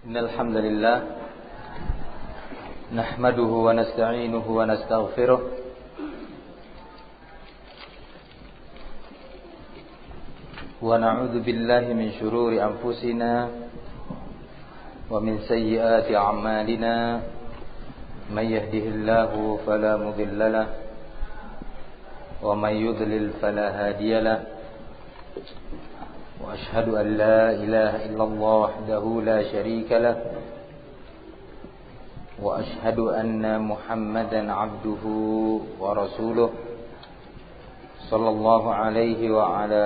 Innal hamdalillah nahmaduhu wa nasta'inuhu wa nastaghfiruh wa na'udzu billahi min shururi anfusina wa min sayyiati a'malina may yahdihillahu fala mudilla lahu wa may yudlil fala hadiya lahu وأشهد أن لا إله إلا الله وحده لا شريك له وأشهد أن محمدا عبده ورسوله صلى الله عليه وعلى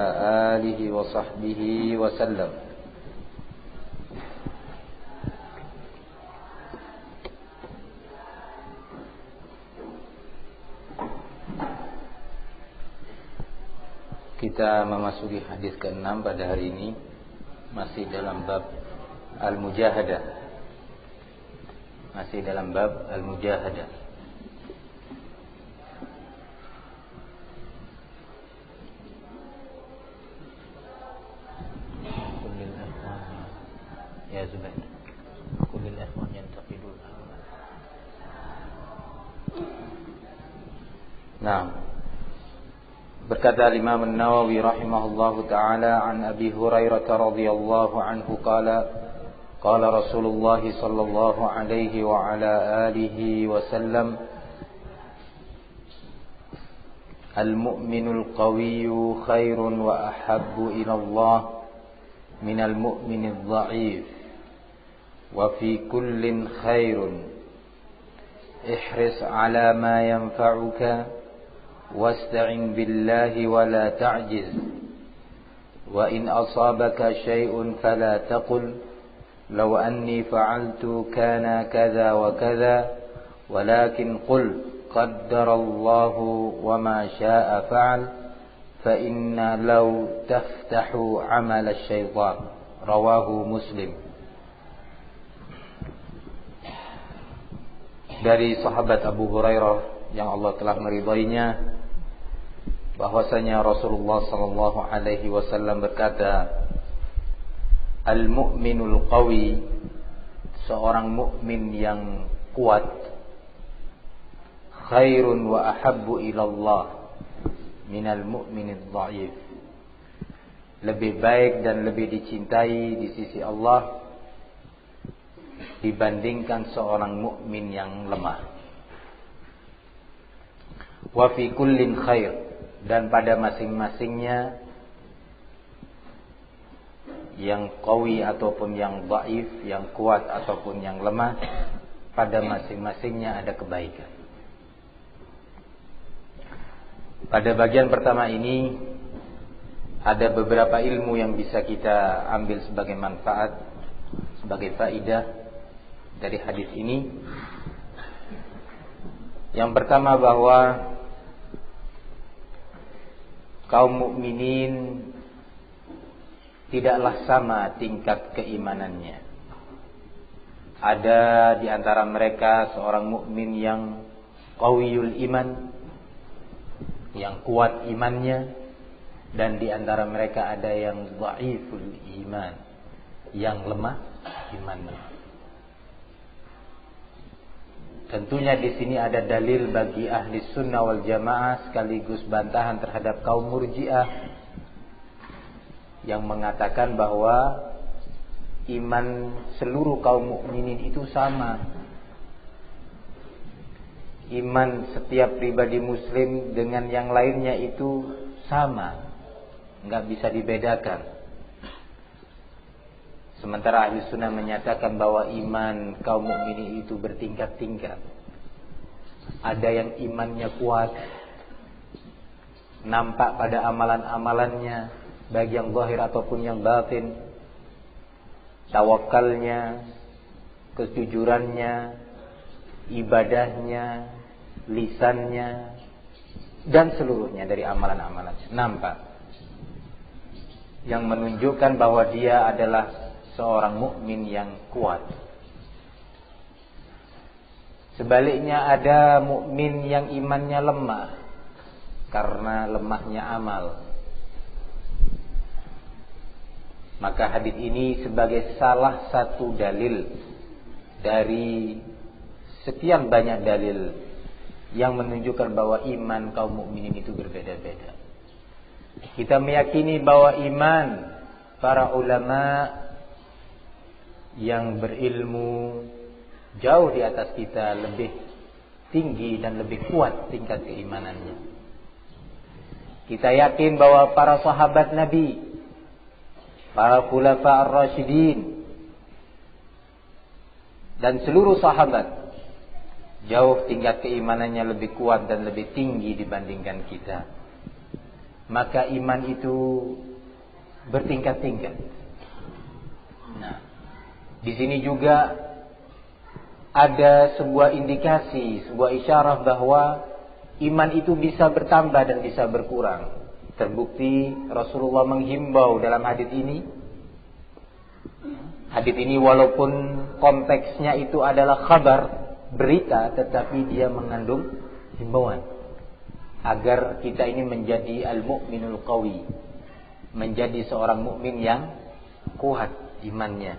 آله وصحبه وسلم. Kita memasuki hadis ke-6 pada hari ini, masih dalam bab al-mujahadah. Masih dalam bab al-mujahadah. Kullil ikhwan ya Zubair. Kullil ikhwan yantaqidul amal. Nah, berkata Imam An-Nawawi rahimahullahu taala an Abi Hurairah radhiyallahu anhu qala Rasulullah sallallahu alaihi wa ala alihi wasallam al-mu'minul qawiyyu khairun wa ahabbu ila Allah minal mu'minidh dha'if wa fi kullin khairun ihris ala ma yanfa'uka واستعن بالله ولا تعجز وإن أصابك شيء فلا تقل لو أني فعلت كان كذا وكذا ولكن قل قدر الله وما شاء فعل فإن لو تفتح عمل الشيطان رواه مسلم. Dari sahabat Abu Hurairah yang Allah telah meridainya, bahwasanya Rasulullah sallallahu alaihi wasallam berkata, al-mu'minul qawi, seorang mukmin yang kuat, khairun wa ahabbu ila Allah minal mu'minidh dha'if, lebih baik dan lebih dicintai di sisi Allah dibandingkan seorang mukmin yang lemah. Wa fi kullin khair, dan pada masing-masingnya, yang qawi ataupun yang dhaif, yang kuat ataupun yang lemah, pada masing-masingnya ada kebaikan. Pada bagian pertama ini ada beberapa ilmu yang bisa kita ambil sebagai manfaat, sebagai faidah dari hadis ini. Yang pertama, bahwa kaum mukminin tidaklah sama tingkat keimanannya. Ada di antara mereka seorang mukmin yang qawiyul iman, yang kuat imannya, dan di antara mereka ada yang dhaiful iman, yang lemah imannya. Tentunya di sini ada dalil bagi ahli sunnah wal jamaah sekaligus bantahan terhadap kaum murji'ah yang mengatakan bahwa iman seluruh kaum mukminin itu sama. Iman setiap pribadi muslim dengan yang lainnya itu sama, nggak bisa dibedakan. Sementara ahli sunnah menyatakan bahwa iman kaum mukminin itu bertingkat-tingkat. Ada yang imannya kuat, nampak pada amalan-amalannya, baik yang zahir ataupun yang batin, tawakalnya, kejujurannya, ibadahnya, lisannya, dan seluruhnya dari amalan-amalannya nampak, yang menunjukkan bahwa dia adalah seorang mukmin yang kuat. Sebaliknya ada mukmin yang imannya lemah karena lemahnya amal. Maka hadis ini sebagai salah satu dalil dari sekian banyak dalil yang menunjukkan bahwa iman kaum mukminin itu berbeda-beda. Kita meyakini bahwa iman para ulama yang berilmu jauh di atas kita lebih tinggi dan lebih kuat tingkat keimanannya. Kita yakin bahwa para sahabat Nabi, para khulafa ar-rasyidin dan seluruh sahabat jauh tingkat keimanannya lebih kuat dan lebih tinggi dibandingkan kita. Maka iman itu bertingkat-tingkat. Nah, di sini juga ada sebuah indikasi, sebuah isyarat bahwa iman itu bisa bertambah dan bisa berkurang. Terbukti Rasulullah menghimbau dalam hadis ini. Hadis ini walaupun konteksnya itu adalah khabar, berita, tetapi dia mengandung himbauan agar kita ini menjadi al-mu'minul qawi, menjadi seorang mukmin yang kuat imannya.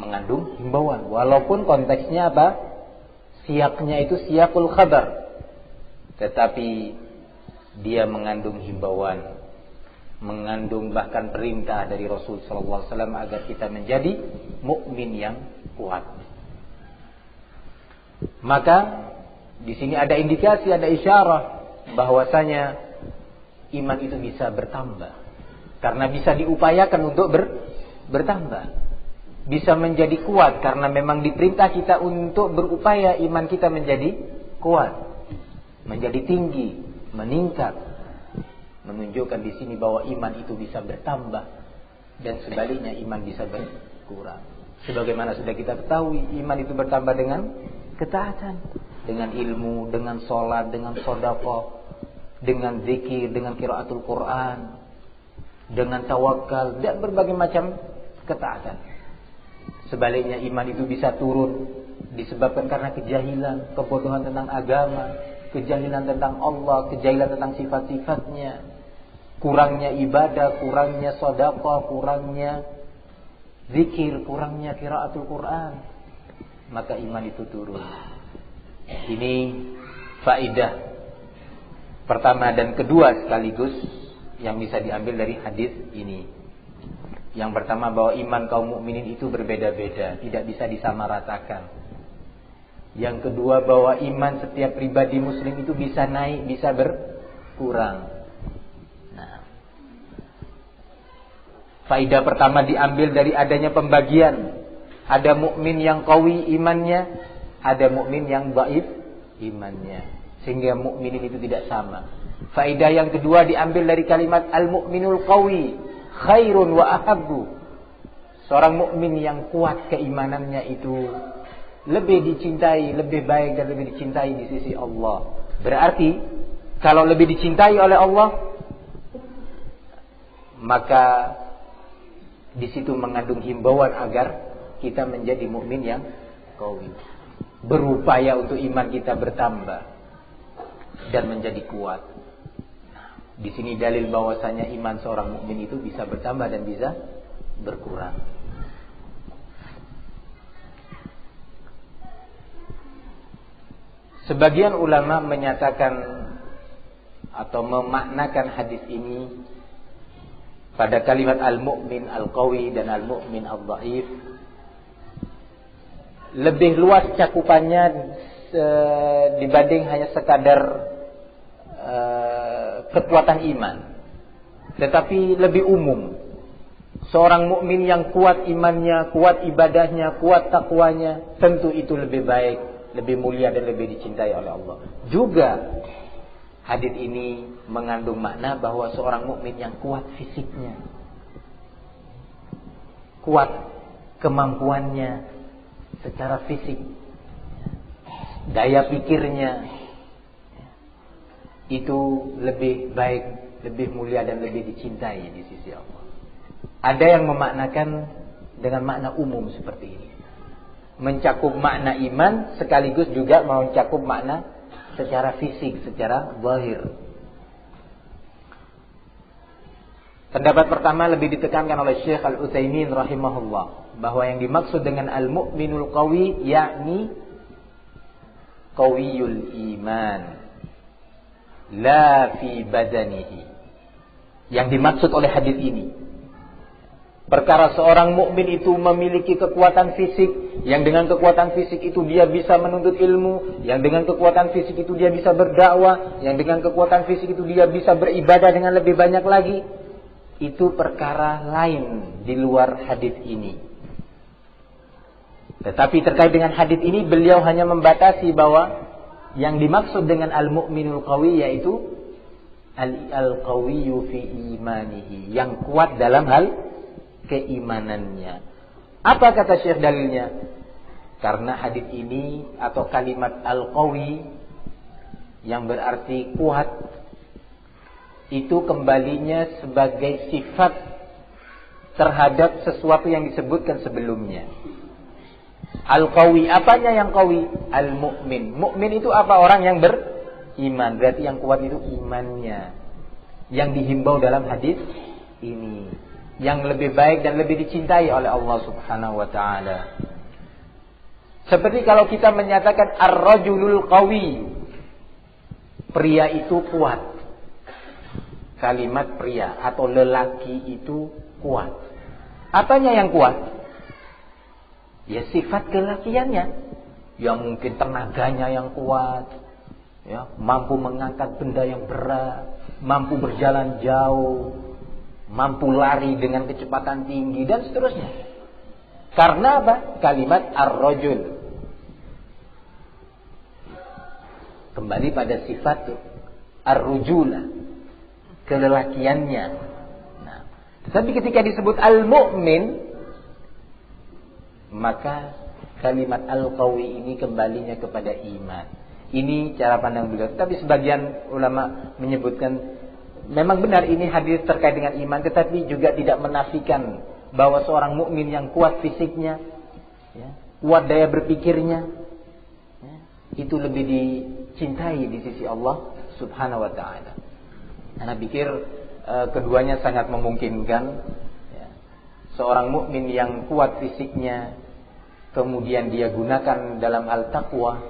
Mengandung himbauan walaupun konteksnya apa? Siyaknya itu siyakul khabar, tetapi dia mengandung himbauan, mengandung bahkan perintah dari Rasul sallallahu alaihi wasallam agar kita menjadi mukmin yang kuat. Maka di sini ada indikasi, ada isyarat bahwasanya iman itu bisa bertambah karena bisa diupayakan untuk bertambah. Bisa menjadi kuat karena memang diperintah kita untuk berupaya iman kita menjadi kuat, menjadi tinggi, meningkat. Menunjukkan di sini bahwa iman itu bisa bertambah dan sebaliknya iman bisa berkurang. Sebagaimana sudah kita ketahui, iman itu bertambah dengan ketaatan, dengan ilmu, dengan sholat, dengan sedekah, dengan zikir, dengan qiraatul Quran, dengan tawakal dan berbagai macam ketaatan. Sebaliknya iman itu bisa turun disebabkan karena kejahilan, kebodohan tentang agama, kejahilan tentang Allah, kejahilan tentang sifat-sifatnya, kurangnya ibadah, kurangnya sedekah, kurangnya zikir, kurangnya qiraatul Quran, maka iman itu turun. Ini faidah pertama dan kedua sekaligus yang bisa diambil dari hadis ini. Yang pertama bahwa iman kaum mukminin itu berbeda-beda, tidak bisa disamaratakan. Yang kedua bahwa iman setiap pribadi muslim itu bisa naik, bisa berkurang. Nah, faidah pertama diambil dari adanya pembagian. Ada mukmin yang qawi imannya, ada mukmin yang dhaif imannya. Sehingga mukminin itu tidak sama. Faidah yang kedua diambil dari kalimat al-mu'minul qawi khairun wa ahabbu. Seorang mukmin yang kuat keimanannya itu lebih dicintai, lebih baik dan lebih dicintai di sisi Allah. Berarti kalau lebih dicintai oleh Allah, maka di situ mengandung himbauan agar kita menjadi mukmin yang qawi. Berupaya untuk iman kita bertambah dan menjadi kuat. Di sini dalil bahwasanya iman seorang mukmin itu bisa bertambah dan bisa berkurang. Sebagian ulama menyatakan atau memaknakan hadis ini pada kalimat al-mu'min al-qawi dan al-mu'min al-dhaif lebih luas cakupannya dibanding hanya sekadar kekuatan iman, tetapi lebih umum. Seorang mukmin yang kuat imannya, kuat ibadahnya, kuat takwanya, tentu itu lebih baik, lebih mulia dan lebih dicintai oleh Allah. Juga hadis ini mengandung makna bahwa seorang mukmin yang kuat fisiknya, kuat kemampuannya secara fisik, daya pikirnya, itu lebih baik, lebih mulia dan lebih dicintai di sisi Allah. Ada yang memaknakan dengan makna umum seperti ini, mencakup makna iman sekaligus juga mencakup makna secara fisik, secara zahir. Pendapat pertama lebih ditekankan oleh Syekh Al-Utsaimin rahimahullah, bahwa yang dimaksud dengan al-mu'minul qawi yakni qawiyul iman la fi badanihi. Yang dimaksud oleh hadis ini, perkara seorang mukmin itu memiliki kekuatan fisik, yang dengan kekuatan fisik itu dia bisa menuntut ilmu, yang dengan kekuatan fisik itu dia bisa berdakwah, yang dengan kekuatan fisik itu dia bisa beribadah dengan lebih banyak lagi. Itu perkara lain di luar hadis ini. Tetapi terkait dengan hadis ini, beliau hanya membatasi bahwa yang dimaksud dengan al-mu'minul qawi yaitu al-qawiyyu fi imanihi, yang kuat dalam hal keimanannya. Apa kata Syekh dalilnya? Karena hadis ini atau kalimat al-qawi yang berarti kuat itu kembalinya sebagai sifat terhadap sesuatu yang disebutkan sebelumnya. Al-qawi, apanya yang qawi? Al-mu'min. Mu'min itu apa? Orang yang beriman. Berarti yang kuat itu imannya. Yang dihimbau dalam hadis ini, yang lebih baik dan lebih dicintai oleh Allah Subhanahu wa taala. Seperti kalau kita menyatakan ar-rajulul qawi, pria itu kuat. Kalimat pria atau lelaki itu kuat. Apanya yang kuat? Ya sifat kelakiannya. Yang mungkin tenaganya yang kuat, ya, mampu mengangkat benda yang berat, mampu berjalan jauh, mampu lari dengan kecepatan tinggi dan seterusnya. Karena apa? Kalimat ar-rajul. Kembali pada sifat ar-rujula, kelelakiannya. Nah, tetapi ketika disebut al-mu'min, maka kalimat al-qawi ini kembalinya kepada iman. Ini cara pandang beliau. Tapi sebagian ulama menyebutkan memang benar ini hadis terkait dengan iman, tetapi juga tidak menafikan bahwa seorang mukmin yang kuat fisiknya, ya, kuat daya berpikirnya, ya, itu lebih dicintai di sisi Allah Subhanahu wa taala. Ana pikir keduanya sangat memungkinkan, ya. Seorang mukmin yang kuat fisiknya, kemudian dia gunakan dalam hal takwa,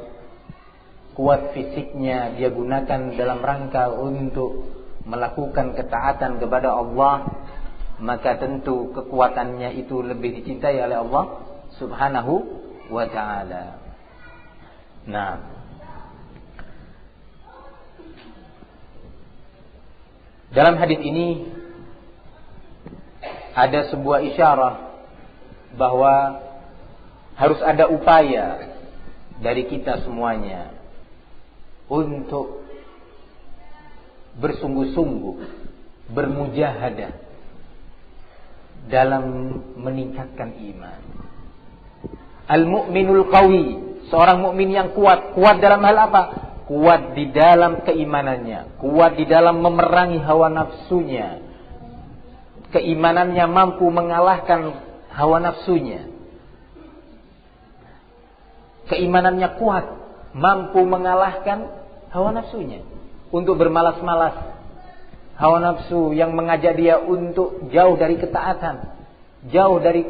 kuat fisiknya dia gunakan dalam rangka untuk melakukan ketaatan kepada Allah, maka tentu kekuatannya itu lebih dicintai oleh Allah Subhanahu wa taala. Nah, dalam hadis ini ada sebuah isyarat bahwa harus ada upaya dari kita semuanya untuk bersungguh-sungguh, bermujahadah dalam meningkatkan iman. Al-mu'minul qawi, seorang mukmin yang kuat. Kuat dalam hal apa? Kuat di dalam keimanannya, kuat di dalam memerangi hawa nafsunya. Keimanannya mampu mengalahkan hawa nafsunya. Keimanannya kuat, mampu mengalahkan hawa nafsunya untuk bermalas-malas. Hawa nafsu yang mengajak dia untuk jauh dari ketaatan, jauh dari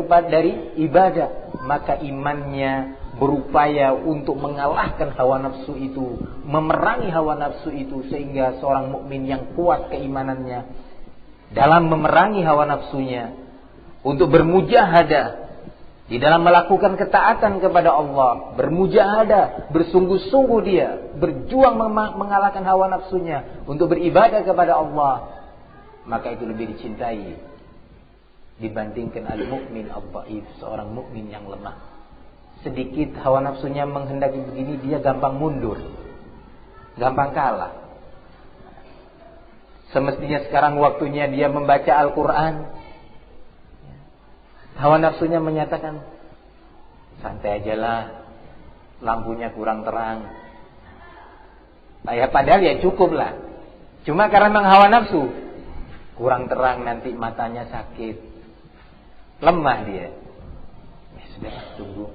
ibadah, maka imannya berupaya untuk mengalahkan hawa nafsu itu, memerangi hawa nafsu itu, sehingga seorang mukmin yang kuat keimanannya dalam memerangi hawa nafsunya untuk bermujahadah di dalam melakukan ketaatan kepada Allah, bermujahadah, bersungguh-sungguh dia berjuang mengalahkan hawa nafsunya untuk beribadah kepada Allah, maka itu lebih dicintai dibandingkan al-mu'min al-dhaif, seorang mukmin yang lemah. Sedikit hawa nafsunya menghendaki begini, dia gampang mundur, gampang kalah. Semestinya sekarang waktunya dia membaca Al-Quran, hawa nafsunya menyatakan santai aja lah, lampunya kurang terang. Ya padahal ya cukup lah. Cuma karena memang hawa nafsu, kurang terang nanti matanya sakit, lemah dia. Ya sudah, tunggu.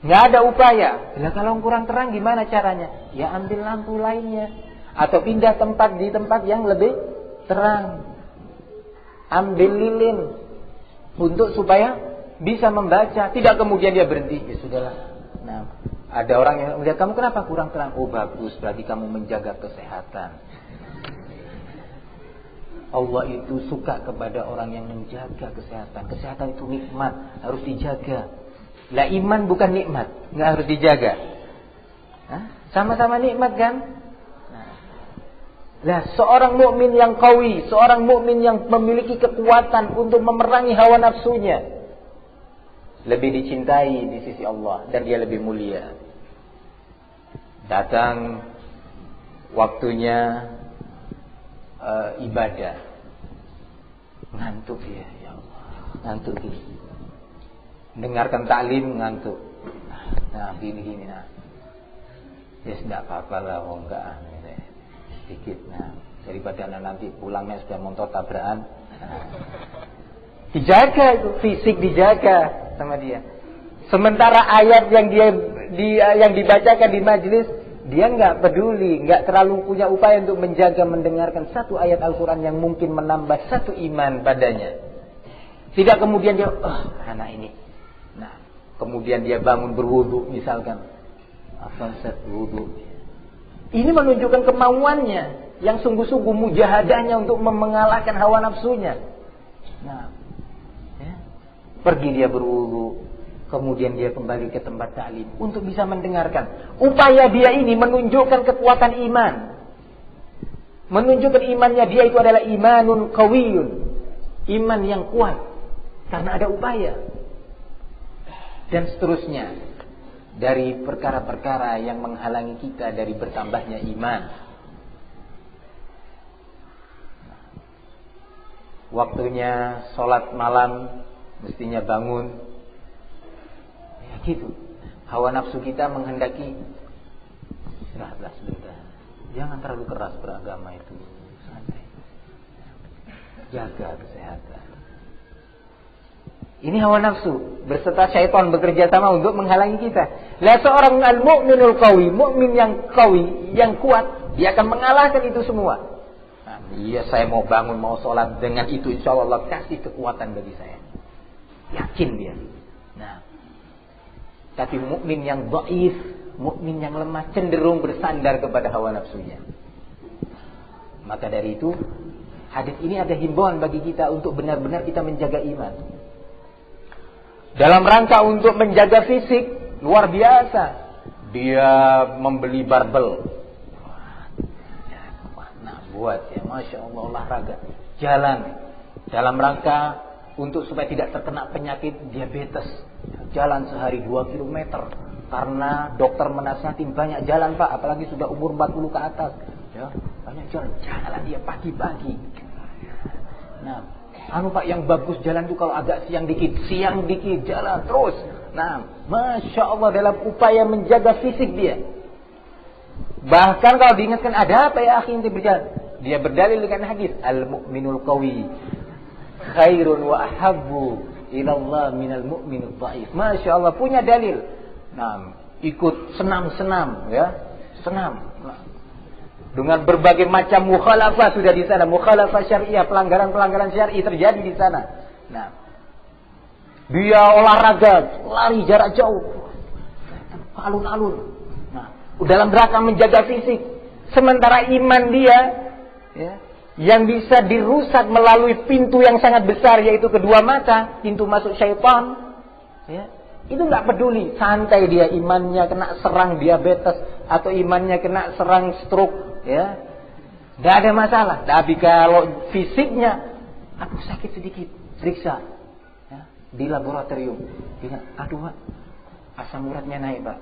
Nggak ada upaya. Bila kalau kurang terang gimana caranya? Ya ambil lampu lainnya, atau pindah tempat di tempat yang lebih terang. Ambil lilin untuk supaya bisa membaca, tidak kemudian dia berhenti. Ya sudahlah. Nah, ada orang yang melihat kamu kenapa kurang terang? Oh bagus, berarti kamu menjaga kesehatan. Allah itu suka kepada orang yang menjaga kesehatan. Kesehatan itu nikmat, harus dijaga. Lah iman bukan nikmat, nggak harus dijaga. Hah? Sama-sama nikmat kan? Lah seorang mukmin yang qawi, seorang mukmin yang memiliki kekuatan untuk memerangi hawa nafsunya, lebih dicintai di sisi Allah dan dia lebih mulia. Datang waktunya ibadah, ngantuk ya Allah, ngantuk dia. Dengarkan taklim ngantuk. Nah, gini nah. Ya tidak apa-apa lah, oh enggak sedikit. Nah, daripada nanti pulangnya sudah motor tabrakan. Nah, dijaga itu, fisik dijaga sama dia. Sementara ayat yang dibacakan di majelis, dia enggak peduli, enggak terlalu punya upaya untuk menjaga mendengarkan satu ayat Al-Qur'an yang mungkin menambah satu iman padanya. Tidak kemudian dia, anak ini. Nah, kemudian dia bangun berwudu misalkan. Afasat wudu. Ini menunjukkan kemauannya yang sungguh-sungguh mujahadahnya untuk mengalahkan hawa nafsunya. Nah, ya. Pergi dia berwudu, kemudian dia kembali ke tempat taklim untuk bisa mendengarkan. Upaya dia ini menunjukkan kekuatan iman. Menunjukkan imannya dia itu adalah imanun qawiyun. Iman yang kuat karena ada upaya. Dan seterusnya. Dari perkara-perkara yang menghalangi kita dari bertambahnya iman. Waktunya sholat malam, mestinya bangun. Ya gitu. Hawa nafsu kita menghendaki istirahatlah sebentar. Jangan terlalu keras beragama itu. Santai. Jaga kesehatan. Ini hawa nafsu berserta syaitan bekerja sama untuk menghalangi kita. Lah seorang al-mu'minul qawi, mukmin yang qawi, yang kuat, dia akan mengalahkan itu semua. Nah, iya saya mau bangun, mau sholat, dengan itu insyaallah Allah kasih kekuatan bagi saya. Yakin dia. Nah, tapi mukmin yang dhaif, mukmin yang lemah cenderung bersandar kepada hawa nafsunya. Maka dari itu, hadis ini ada himbauan bagi kita untuk benar-benar kita menjaga iman. Dalam rangka untuk menjaga fisik, luar biasa. Dia membeli barbel. Nah, buat ya, Masya Allah, olahraga. Jalan. Dalam rangka untuk supaya tidak terkena penyakit diabetes. Jalan sehari 2 km. Karena dokter menasihati banyak jalan Pak. Apalagi sudah umur 40 ke atas. Ya, banyak jalan. Jalan dia pagi-pagi. Nah, Pak yang bagus jalan itu kalau agak siang dikit jalan terus. Nah, Masya Allah dalam upaya menjaga fisik dia. Bahkan kalau diingatkan ada apa ya akhi yang berjalan, dia berdalil dengan hadis al-mu'minul qawi khairun wa ahabbu ila Allah minal mu'minul dhaif. Masya Allah punya dalil. Nah, ikut senam-senam ya, senam. Dengan berbagai macam mukhalafah sudah di sana, mukhalafah syariah, pelanggaran-pelanggaran syar'i terjadi di sana. Nah, dia olahraga, lari jarak jauh, alun-alun. Nah, dalam rangka menjaga fisik. Sementara iman dia, ya, yang bisa dirusak melalui pintu yang sangat besar yaitu kedua mata, pintu masuk syaitan. Ya. Itu nggak peduli, santai dia, imannya kena serang diabetes atau imannya kena serang stroke, ya, nggak ada masalah. Tapi kalau fisiknya, aku sakit sedikit, periksa, ya, di laboratorium, bilang, aduh Pak, asam uratnya naik Pak,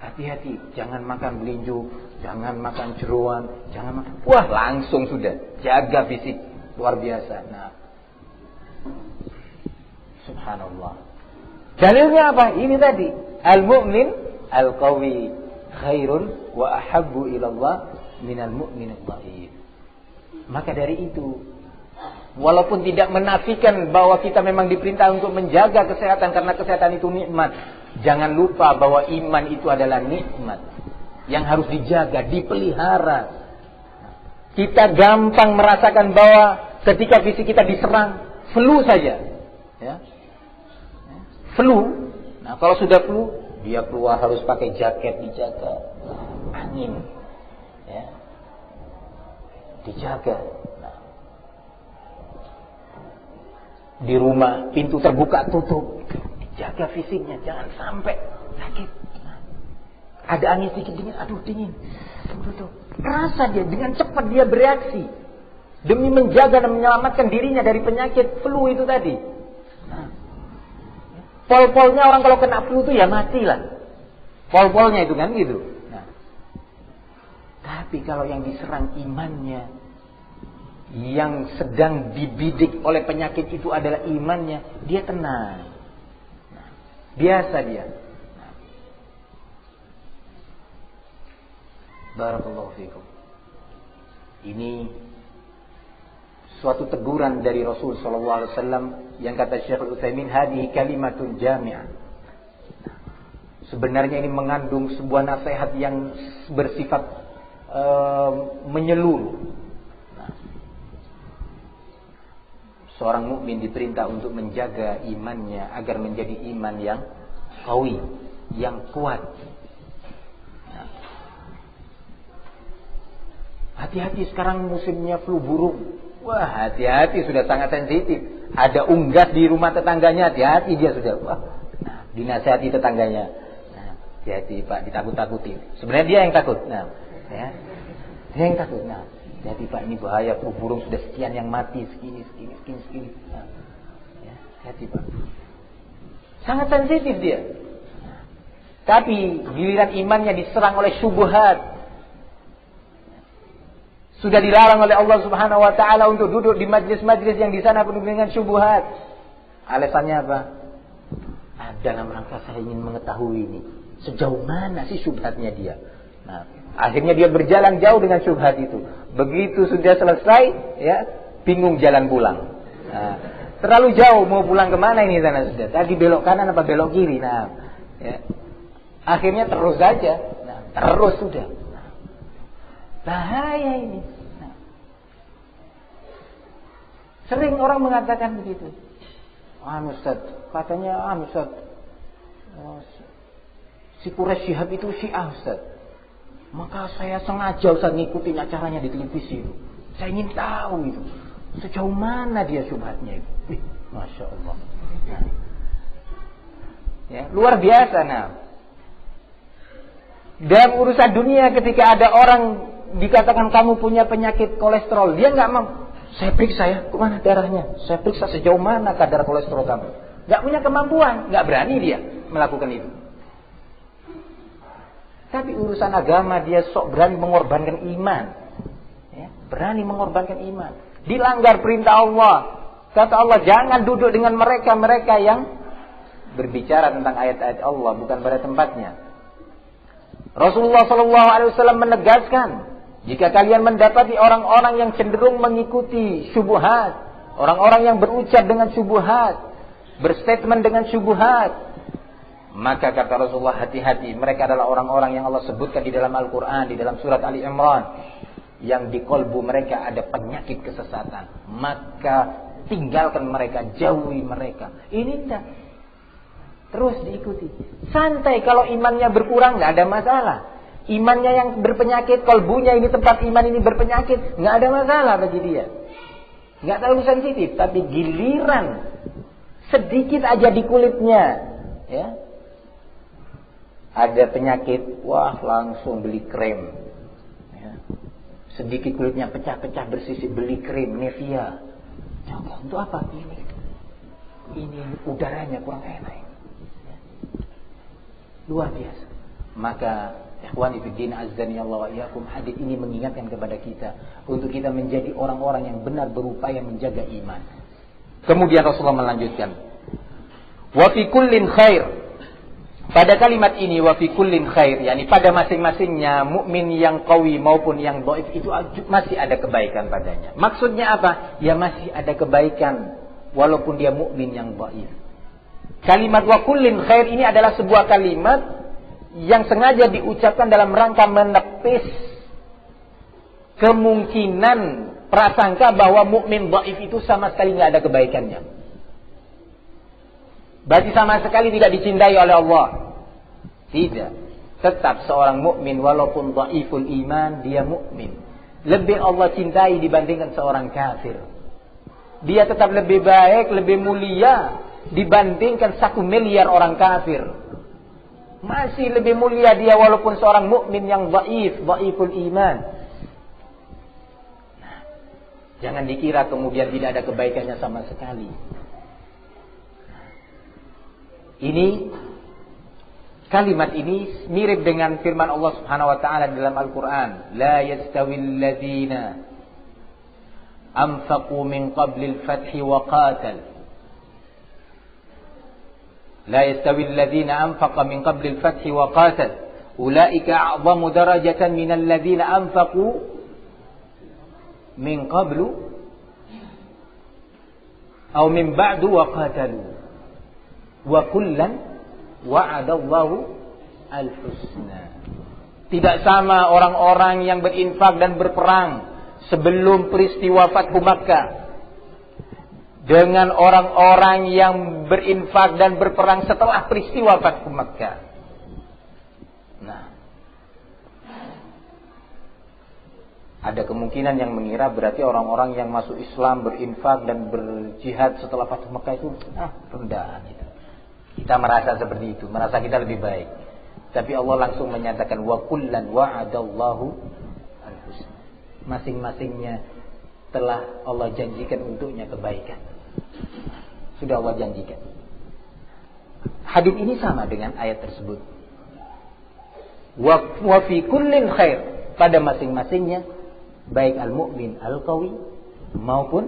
hati-hati, jangan makan belinju, jangan makan jeroan, jangan makan, wah langsung sudah jaga fisik luar biasa. Nah, subhanallah. Dalilnya apa? Ini tadi. Al-mu'min al-qawi khairun wa ahabbu ila Allah minal mu'min al-dhaif. Maka dari itu, walaupun tidak menafikan bahwa kita memang diperintah untuk menjaga kesehatan karena kesehatan itu nikmat, jangan lupa bahwa iman itu adalah nikmat yang harus dijaga, dipelihara. Kita gampang merasakan bahwa ketika fisik kita diserang, flu saja. Ya. Flu. Nah, kalau sudah flu, dia keluar harus pakai jaket, dijaga angin. Ya. Dijaga. Nah. Di rumah, pintu terbuka tutup. Dijaga fisiknya, jangan sampai sakit. Nah. Ada angin sedikit dingin, aduh dingin. Tutup. Rasa dia, dengan cepat dia bereaksi. Demi menjaga dan menyelamatkan dirinya dari penyakit flu itu tadi. Nah. Pol-polnya orang kalau kena flu itu ya matilah. Pol-polnya itu kan gitu. Nah. Tapi kalau yang diserang imannya, yang sedang dibidik oleh penyakit itu adalah imannya, dia tenang. Nah. Biasa dia. Nah. Barakallahu fiikum. Ini suatu teguran dari Rasul sallallahu alaihi wasallam yang kata Syekh Utsaimin, hadhihi kalimatun jami'ah. Sebenarnya ini mengandung sebuah nasihat yang bersifat menyeluruh. Nah, seorang mukmin diperintah untuk menjaga imannya agar menjadi iman yang qawi, yang kuat. Nah, hati-hati sekarang musimnya flu burung. Wah, hati-hati, sudah sangat sensitif. Ada unggas di rumah tetangganya, hati-hati dia sudah. Wah, nah, dinasihati tetangganya. Nah, hati-hati Pak, ditakut-takuti. Sebenarnya dia yang takut. Nah, ya, dia yang takut. Nah, hati-hati Pak, ini bahaya, burung sudah sekian yang mati, segini. Nah, ya, hati-hati Pak. Sangat sensitif dia. Nah, tapi giliran imannya diserang oleh syubhat. Sudah dilarang oleh Allah Subhanahu wa taala untuk duduk di majlis-majlis yang di sana penuh dengan syubhat. Alasannya apa? Dalam rangka saya ingin mengetahui ini, sejauh mana sih syubhatnya dia. Nah, akhirnya dia berjalan jauh dengan syubhat itu. Begitu sudah selesai, ya, bingung jalan pulang. Nah, terlalu jauh, mau pulang kemana ini sana sudah? Tadi belok kanan apa belok kiri? Nah, ya. Akhirnya terus saja. Nah, terus sudah. Bahaya ini. Nah. Sering orang mengatakan begitu. Ustaz, katanya Ustaz, si Quraisy Syihab itu Syiah Ustaz. Maka saya sengaja Ustaz ngikutin acaranya di televisi. Saya ingin tahu itu. Sejauh mana dia syubhatnya itu. Masya Allah. Nah. Ya, luar biasa. Nah. Dalam urusan dunia ketika ada orang dikatakan kamu punya penyakit kolesterol, dia nggak mau. Saya periksa ya, kemana darahnya? Saya periksa sejauh mana kadar kolesterol kamu. Nggak punya kemampuan, nggak berani dia melakukan itu. Tapi urusan agama dia sok berani mengorbankan iman, ya, berani mengorbankan iman. Dilanggar perintah Allah. Kata Allah, jangan duduk dengan mereka yang berbicara tentang ayat-ayat Allah bukan pada tempatnya. Rasulullah SAW menegaskan, jika kalian mendapati orang-orang yang cenderung mengikuti syubhat, orang-orang yang berucap dengan syubhat, berstatement dengan syubhat, maka kata Rasulullah, hati-hati, mereka adalah orang-orang yang Allah sebutkan di dalam Al-Quran, di dalam surat Ali Imran, yang di kolbu mereka ada penyakit kesesatan. Maka tinggalkan mereka, jauhi mereka. Ini tidak. Terus diikuti. Santai, kalau imannya berkurang nggak ada masalah. Imannya yang berpenyakit, kolbunya ini tempat iman ini berpenyakit, nggak ada masalah bagi dia. Nggak terlalu sensitif, tapi giliran sedikit aja di kulitnya, ya, ada penyakit, wah langsung beli krem. Ya. Sedikit kulitnya pecah-pecah bersisik, beli krim Nivea. Coba untuk apa ini? Ini udaranya kurang enak. Ya. Luar biasa. Maka ikhwani fiddin azzani Allah wa iyyakum, hadis ini mengingatkan kepada kita untuk kita menjadi orang-orang yang benar berupaya menjaga iman. Kemudian Rasulullah melanjutkan, wa fi kullin khair. Pada kalimat ini wa fi kullin khair, yakni pada masing-masingnya mukmin yang qawi maupun yang dhaif itu masih ada kebaikan padanya. Maksudnya apa? Ya masih ada kebaikan walaupun dia mukmin yang dhaif. Kalimat wa kullin khair ini adalah sebuah kalimat yang sengaja diucapkan dalam rangka menepis kemungkinan prasangka bahwa mukmin dhaif itu sama sekali nggak ada kebaikannya. Berarti sama sekali tidak dicintai oleh Allah. Tidak. Tetap seorang mukmin walaupun dhaiful iman, dia mukmin. Lebih Allah cintai dibandingkan seorang kafir. Dia tetap lebih baik, lebih mulia dibandingkan 1 miliar orang kafir. Masih lebih mulia dia walaupun seorang mukmin yang dhaiful iman. Nah, jangan dikira kemudian tidak ada kebaikannya sama sekali. Ini kalimat ini mirip dengan firman Allah Subhanahu wa taala dalam Al-Qur'an, la yastawil ladzina anfaqu min qablil fathi wa qatal. La yastawil ladzina anfaqa min qablil fathi wa qatal, ulaika a'zamu darajatan minal ladzina anfaqu min qablu aw min ba'du wa qatalu. Wa kullan wa'adallahu al-husna. Tidak sama orang-orang yang berinfak dan berperang sebelum peristiwa Fathu Makkah dengan orang-orang yang berinfak dan berperang setelah peristiwa Fathu Makkah. Nah, ada kemungkinan yang mengira berarti orang-orang yang masuk Islam, berinfak dan berjihad setelah Fathu Makkah itu rendah gitu. Kita merasa seperti itu, merasa kita lebih baik. Tapi Allah langsung menyatakan wa kullan wa'adallahu al-husna. Masing-masingnya telah Allah janjikan untuknya kebaikan. Sudah Allah janjikan. Hadis ini sama dengan ayat tersebut. Wa fi kullin khair. Pada masing-masingnya, baik al-mu'min al-qawi maupun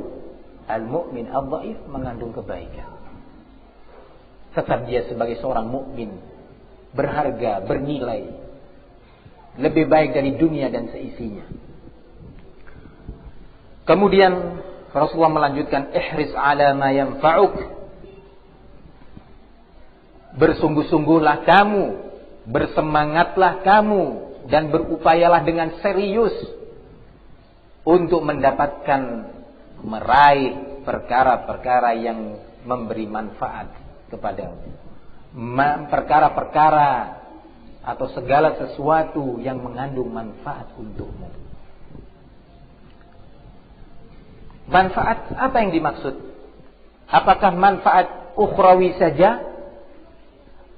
al-mu'min al-dhaif mengandung kebaikan. Tetap dia sebagai seorang mukmin berharga, bernilai, lebih baik dari dunia dan seisinya. Kemudian Rasulullah melanjutkan, ihris ala ma yanfa'uk. Bersungguh-sungguhlah kamu, bersemangatlah kamu dan berupayalah dengan serius untuk mendapatkan, meraih perkara-perkara yang memberi manfaat kepadamu, perkara-perkara atau segala sesuatu yang mengandung manfaat untukmu. Manfaat apa yang dimaksud? Apakah manfaat ukhrawi saja,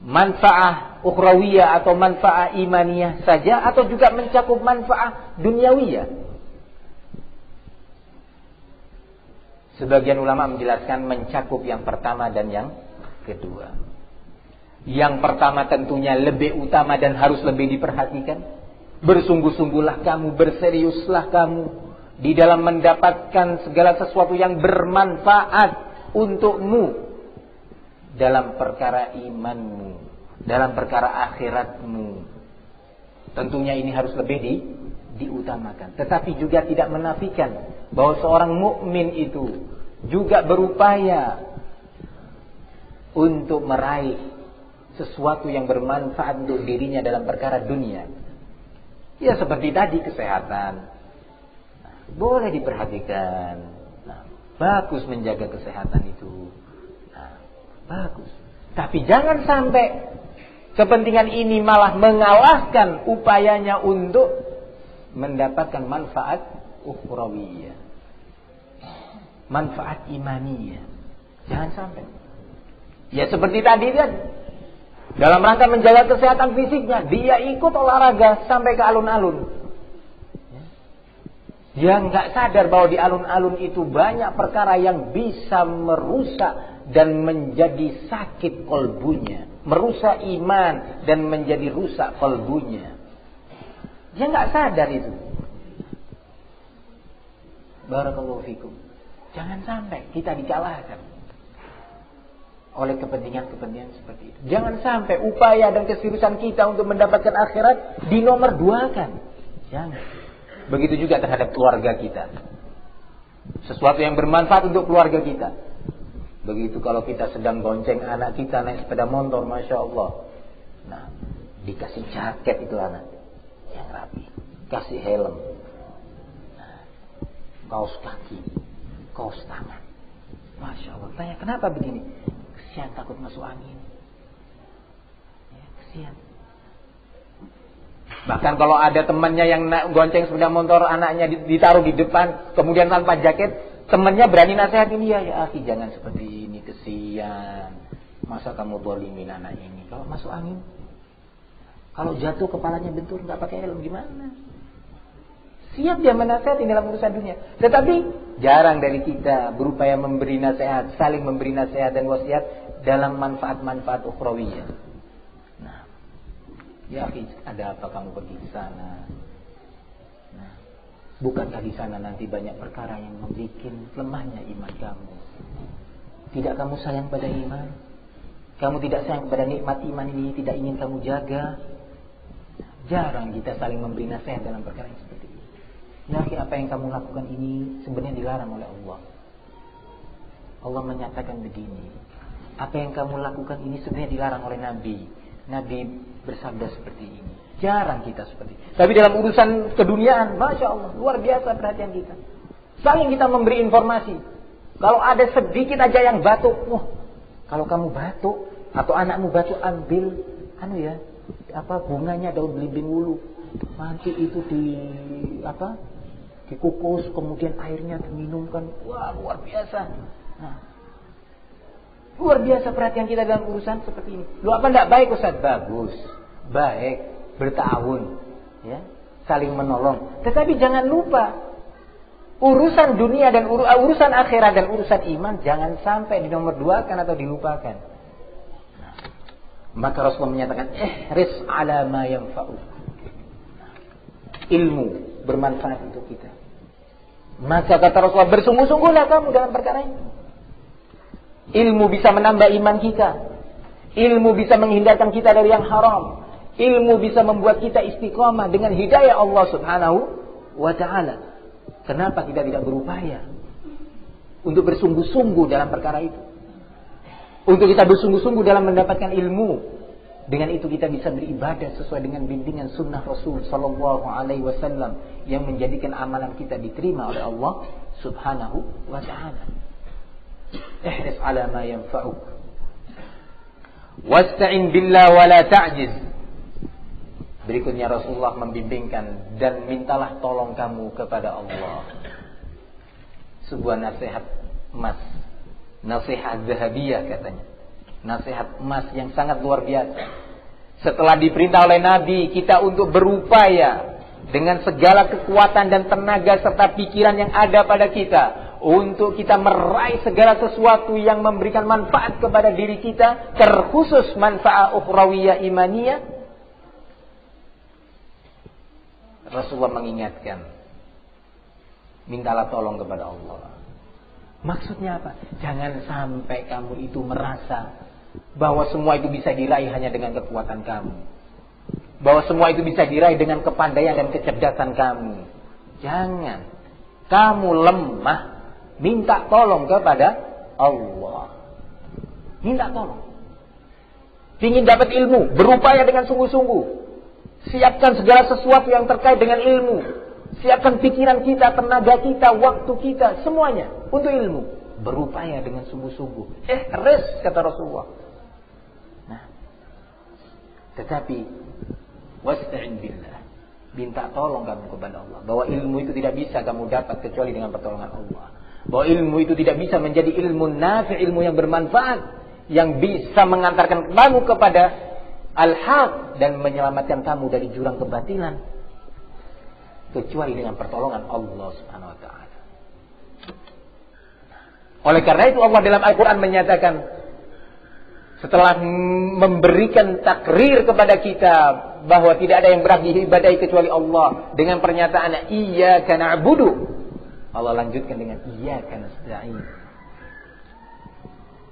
manfaat ukhrawiyah atau manfaat imaniyah saja, atau juga mencakup manfaat duniawiyah? Sebagian ulama menjelaskan mencakup yang pertama dan yang kedua. Yang pertama tentunya lebih utama dan harus lebih diperhatikan. Bersungguh-sungguhlah kamu, berseriuslah kamu di dalam mendapatkan segala sesuatu yang bermanfaat untukmu dalam perkara imanmu, dalam perkara akhiratmu. Tentunya ini harus lebih diutamakan. Tetapi juga tidak menafikan bahwa seorang mukmin itu juga berupaya untuk meraih sesuatu yang bermanfaat untuk dirinya dalam perkara dunia. Ya seperti tadi kesehatan. Nah, boleh diperhatikan. Nah, bagus menjaga kesehatan itu. Nah, bagus. Tapi jangan sampai kepentingan ini malah mengalahkan upayanya untuk mendapatkan manfaat ukhrawiyah, manfaat imaniyah. Jangan sampai. Ya seperti tadi kan, dalam rangka menjaga kesehatan fisiknya, dia ikut olahraga sampai ke alun-alun. Dia nggak sadar bahwa di alun-alun itu banyak perkara yang bisa merusak dan menjadi sakit kolbunya, merusak iman dan menjadi rusak kolbunya. Dia nggak sadar itu. Barakallahu fikum. Jangan sampai kita dikalahkan oleh kepentingan-kepentingan seperti itu. Jangan sampai upaya dan keseriusan kita untuk mendapatkan akhirat dinomor duakan. Jangan. Begitu juga terhadap keluarga kita. Sesuatu yang bermanfaat untuk keluarga kita. Begitu kalau kita sedang gonceng anak kita naik sepeda motor, Masya Allah. Nah, dikasih jaket itu anak yang rapi, kasih helm. kaos kaki, kaos tangan. Masya Allah. Tanya kenapa begini? Kesian takut masuk angin. Ya, kesian. Bahkan kalau ada temannya yang gonceng sepeda motor, anaknya ditaruh di depan, kemudian tanpa jaket, temannya berani nasihatin dia, ya akhi jangan seperti ini, kesian. Masa kamu zalimin anak ini? Kalau masuk angin, kalau jatuh kepalanya bentur, nggak pakai helm gimana? Siap dia menasihati dalam urusan dunia. Tetapi jarang dari kita berupaya memberi nasihat, saling memberi nasihat dan wasiat dalam manfaat-manfaat ukhrawiyah. Nah, ya akhi, ada apa kamu pergi ke sana? Nah, bukankah di sana nanti banyak perkara yang membuat lemahnya iman kamu? Tidak kamu sayang pada iman? Kamu tidak sayang pada nikmat iman ini, tidak ingin kamu jaga? Jarang kita saling memberi nasihat dalam perkara yang seperti ini. Ya, apa yang kamu lakukan ini sebenarnya dilarang oleh Allah. Allah menyatakan begini. Apa yang kamu lakukan ini sebenarnya dilarang oleh Nabi. Nabi bersabda seperti ini. Jarang kita seperti ini. Tapi dalam urusan keduniaan, Masya Allah, luar biasa perhatian kita. Saling kita memberi informasi. Kalau ada sedikit aja yang batuk, wah, kalau kamu batuk atau anakmu batuk, ambil bunganya daun belimbing wulu. Nanti itu dikukus, kemudian airnya diminumkan. Wah, luar biasa. Nah, luar biasa perhatian kita dalam urusan seperti ini. Lu apa enggak baik Ustaz? Bagus. Baik, bertahun, ya, saling menolong. Tetapi jangan lupa urusan dunia dan urusan akhirat dan urusan iman jangan sampai dinomor duakan atau dilupakan. Nah, maka Rasulullah menyatakan, ihris ala ma yanfa'u. Ilmu bermanfaat untuk kita. Maka kata Rasulullah, bersungguh-sungguhlah kamu dalam perkara ini. Ilmu bisa menambah iman kita. Ilmu bisa menghindarkan kita dari yang haram. Ilmu bisa membuat kita istiqamah dengan hidayah Allah Subhanahu wa ta'ala. Kenapa kita tidak berupaya untuk bersungguh-sungguh dalam perkara itu? Untuk kita bersungguh-sungguh dalam mendapatkan ilmu. Dengan itu kita bisa beribadah sesuai dengan bimbingan sunnah Rasul sallallahu alaihi wasallam yang menjadikan amalan kita diterima oleh Allah Subhanahu wa ta'ala. Ihris ala ma yanfa'uk. Wasta'in billah wa la ta'jiz. Berikutnya Rasulullah membimbingkan, dan mintalah tolong kamu kepada Allah. Sebuah nasihat emas, nasihat zahabiyah katanya. Nasihat emas yang sangat luar biasa. Setelah diperintah oleh Nabi kita untuk berupaya dengan segala kekuatan dan tenaga serta pikiran yang ada pada kita untuk kita meraih segala sesuatu yang memberikan manfaat kepada diri kita, terkhusus manfaat ukhrawiyah imaniyah. Rasulullah mengingatkan, mintalah tolong kepada Allah. Maksudnya apa? Jangan sampai kamu itu merasa bahwa semua itu bisa diraih hanya dengan kekuatan kamu. Bahwa semua itu bisa diraih dengan kepandaian dan kecerdasan kamu. Jangan. Kamu lemah, minta tolong kepada Allah. Minta tolong. Ingin dapat ilmu, berupaya dengan sungguh-sungguh. Siapkan segala sesuatu yang terkait dengan ilmu. Siapkan pikiran kita, tenaga kita, waktu kita, semuanya untuk ilmu. Berupaya dengan sungguh-sungguh. Ihris, kata Rasulullah. Nah, tetapi wasta'in billah. Minta tolong kamu kepada Allah. Bahwa ilmu itu tidak bisa kamu dapat kecuali dengan pertolongan Allah. Bahwa ilmu itu tidak bisa menjadi ilmu nafi', ilmu yang bermanfaat, yang bisa mengantarkan kamu kepada al-haq dan menyelamatkan kamu dari jurang kebatilan, kecuali dengan pertolongan Allah Subhanahu wa ta'ala. Oleh karena itu Allah dalam Al-Quran menyatakan, setelah memberikan takrir kepada kita bahwa tidak ada yang berhak diibadahi kecuali Allah, dengan pernyataan iyyaka na'budu, Allah lanjutkan dengan iyyaka nasta'in.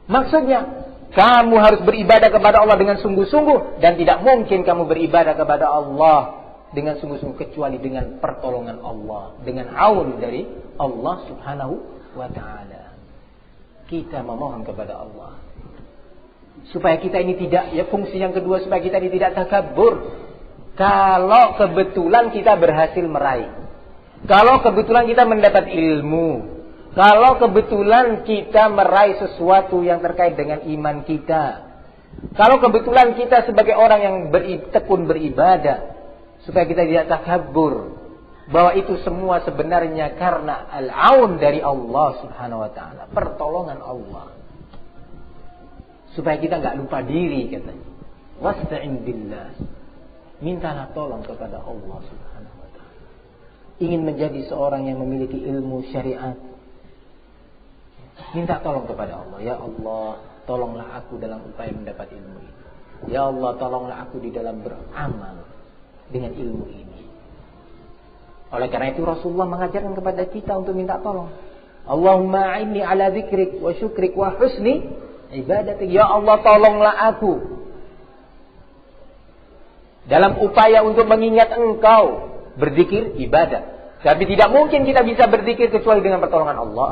Maksudnya kamu harus beribadah kepada Allah dengan sungguh-sungguh, dan tidak mungkin kamu beribadah kepada Allah dengan sungguh-sungguh kecuali dengan pertolongan Allah, dengan aun dari Allah Subhanahu wa ta'ala. Kita memohon kepada Allah supaya kita ini tidak, ya, fungsi yang kedua, supaya kita ini tidak takabur. Kalau kebetulan kita berhasil meraih, Kalau kebetulan kita mendapat ilmu, kalau kebetulan kita meraih sesuatu yang terkait dengan iman kita, kalau kebetulan kita sebagai orang yang tekun beribadah, supaya kita tidak takabur, bahwa itu semua sebenarnya karena al-aun dari Allah Subhanahu wa taala, pertolongan Allah. Supaya kita enggak lupa diri, katanya. Wasta'in billah. Mintalah tolong kepada Allah Subhanahu wa taala. Ingin menjadi seorang yang memiliki ilmu syariat, minta tolong kepada Allah. Ya Allah, tolonglah aku dalam upaya mendapat ilmu ini. Ya Allah, tolonglah aku di dalam beramal dengan ilmu ini. Oleh karena itu Rasulullah mengajarkan kepada kita untuk minta tolong. Allahumma a'inni ala dzikrik wa syukrik wa husni ibadatik. Ya Allah, tolonglah aku dalam upaya untuk mengingat Engkau, berzikir, ibadah. Tapi tidak mungkin kita bisa berzikir kecuali dengan pertolongan Allah.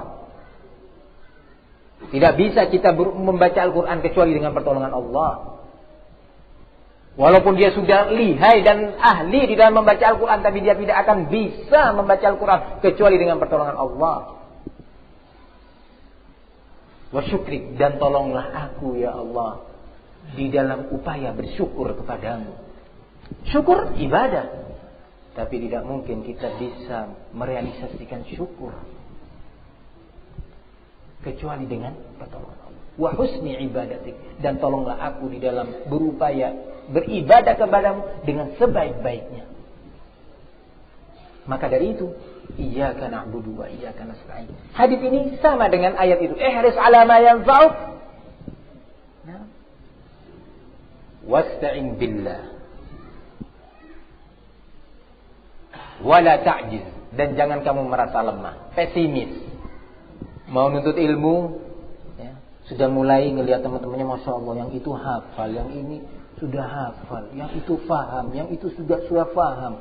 Tidak bisa kita membaca Al-Quran kecuali dengan pertolongan Allah. Walaupun dia sudah lihai dan ahli di dalam membaca Al-Quran, tapi dia tidak akan bisa membaca Al-Quran kecuali dengan pertolongan Allah. Wa syukrik, dan tolonglah aku ya Allah di dalam upaya bersyukur kepadamu. Syukur ibadah, tapi tidak mungkin kita bisa merealisasikan syukur kecuali dengan pertolongan Allah. Wa husni ibadatik, dan tolonglah aku di dalam berupaya beribadah kepadamu dengan sebaik-baiknya. Maka dari itu, iyyaka na'budu wa iyyaka nasta'in. Hadis ini sama dengan ayat itu. Ihris 'ala ma yanfa'uk. Wasta'in billah. Wala ta'jiz, dan jangan kamu merasa lemah, pesimis. Mau nuntut ilmu, ya, sudah mulai ngelihat teman-temannya, masya Allah, yang itu hafal, yang ini sudah hafal, yang itu faham, yang itu sudah faham.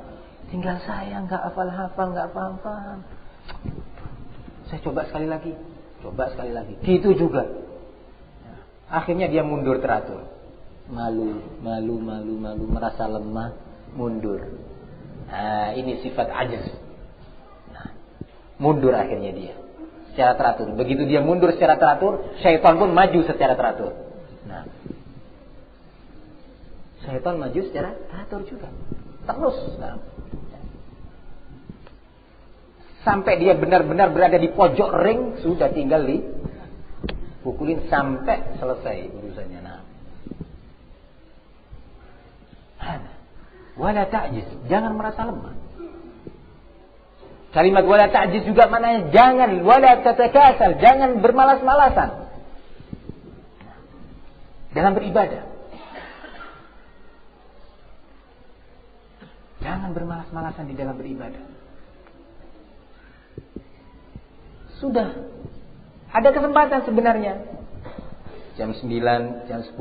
Tinggal saya nggak hafal-hafal, nggak paham-paham. Saya coba sekali lagi. Gitu juga. Ya, akhirnya dia mundur teratur. Malu, merasa lemah, mundur. Nah, ini sifat ajiz. Nah, mundur akhirnya dia secara teratur. Begitu dia mundur secara teratur, syaitan pun maju secara teratur. Nah, syaitan maju secara teratur juga. Terus. Nah, sampai dia benar-benar berada di pojok ring, sudah tinggal dipukulin sampai selesai urusannya. Nah, wala ta'jiz, jangan merasa lemah. Kalimat wala ta'jiz juga maknanya jangan, wala tatakasal, jangan bermalas-malasan dalam beribadah. Jangan bermalas-malasan di dalam beribadah. Sudah ada kesempatan sebenarnya. Jam 9, jam 10.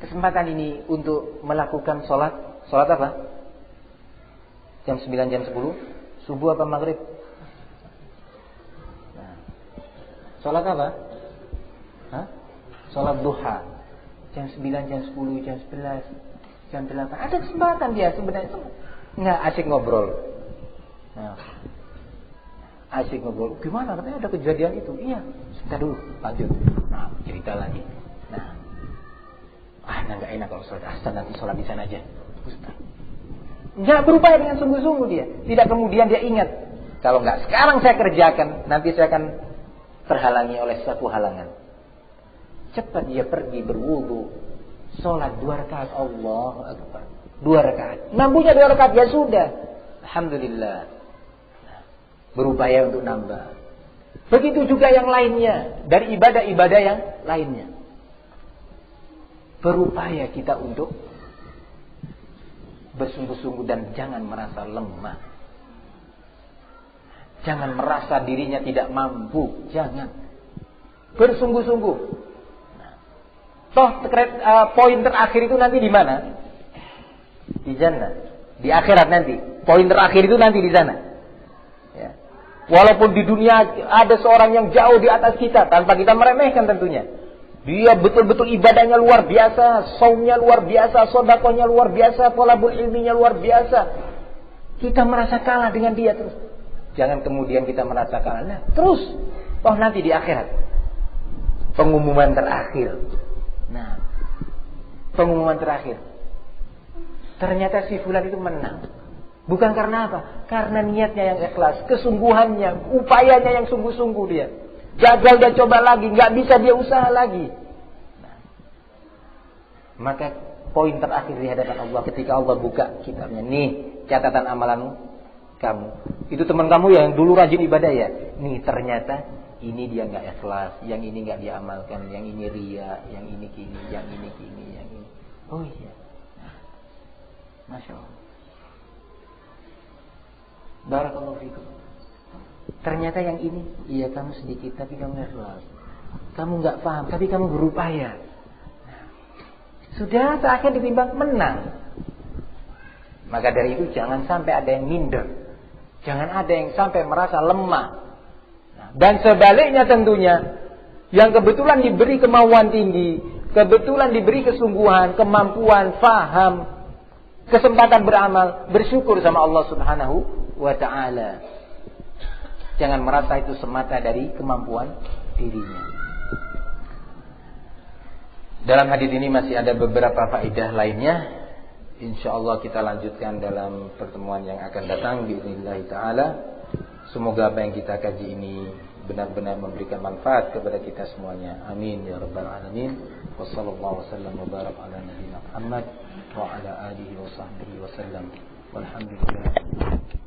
Kesempatan ini untuk melakukan sholat. Sholat apa? Jam 9, jam 10. Subuh apa maghrib? Nah, sholat apa? Hah? Sholat duha. Jam 9, jam 10, jam 11, jam 8. Ada kesempatan dia sebenarnya. Nggak asik ngobrol. Nah, asik ngobrol. Gimana? Katanya ada kejadian itu. Iya. Sebentar dulu. Lanjut. Nah, cerita lagi. Nah, nggak enak kalau sholat asar, nanti sholat di sana aja. Ustaz. Nggak berupaya dengan sungguh-sungguh dia. Tidak kemudian dia ingat, kalau nggak sekarang saya kerjakan, nanti saya akan terhalangi oleh satu halangan. Cepat dia pergi berwudu, sholat 2 rakaat, Allahu Akbar, 2 rakaat. Mampunya 2 rakaat, ya sudah, alhamdulillah. Berupaya untuk nambah. Begitu juga yang lainnya, dari ibadah-ibadah yang lainnya. Berupaya kita untuk bersungguh-sungguh dan jangan merasa lemah. Jangan merasa dirinya tidak mampu. Jangan. Bersungguh-sungguh. Toh poin terakhir itu nanti di mana? Di jannah. Di akhirat nanti. Poin terakhir itu nanti di sana. Ya. Walaupun di dunia ada seorang yang jauh di atas kita, tanpa kita meremehkan tentunya. Dia betul-betul ibadahnya luar biasa, saumnya luar biasa, sedekahnya luar biasa, thalabul ilminya luar biasa. Kita merasa kalah dengan dia terus. Jangan kemudian kita merasakan, nah, terus toh nanti di akhirat pengumuman terakhir. Nah, pengumuman terakhir. Ternyata si fulan itu menang. Bukan karena apa? Karena niatnya yang ikhlas, kesungguhannya, upayanya yang sungguh-sungguh dia. Gagal dia coba lagi, nggak bisa dia usaha lagi. Nah, maka poin terakhir di hadapan Allah ketika Allah buka kitabnya, nih catatan amalanmu kamu. Itu teman kamu yang dulu rajin ibadah ya. Nih ternyata ini dia nggak ikhlas, yang ini nggak diamalkan, yang ini ria, yang ini gini, yang ini gini, yang ini. Oh iya, masya Allah. Barakallahu fikum. Ternyata yang ini, iya kamu sedikit tapi kamu ikhlas. Kamu nggak paham tapi kamu berupaya. Sudah terakhir ditimbang menang. Maka dari itu jangan sampai ada yang minder. Jangan ada yang sampai merasa lemah. Dan sebaliknya tentunya, yang kebetulan diberi kemauan tinggi, kebetulan diberi kesungguhan, kemampuan, faham, kesempatan beramal, bersyukur sama Allah Subhanahu wa ta'ala. Jangan merasa itu semata dari kemampuan dirinya. Dalam hadis ini masih ada beberapa faedah lainnya. InsyaAllah kita lanjutkan dalam pertemuan yang akan datang bi'idznillah ta'ala. Semoga apa yang kita kaji ini benar-benar memberikan manfaat kepada kita semuanya. Amin ya rabbal alamin. Wassallallahu wasallam wa barak ala nabiyyina Muhammad wa ala alihi wa sahbihi wasallam. Walhamdulillah.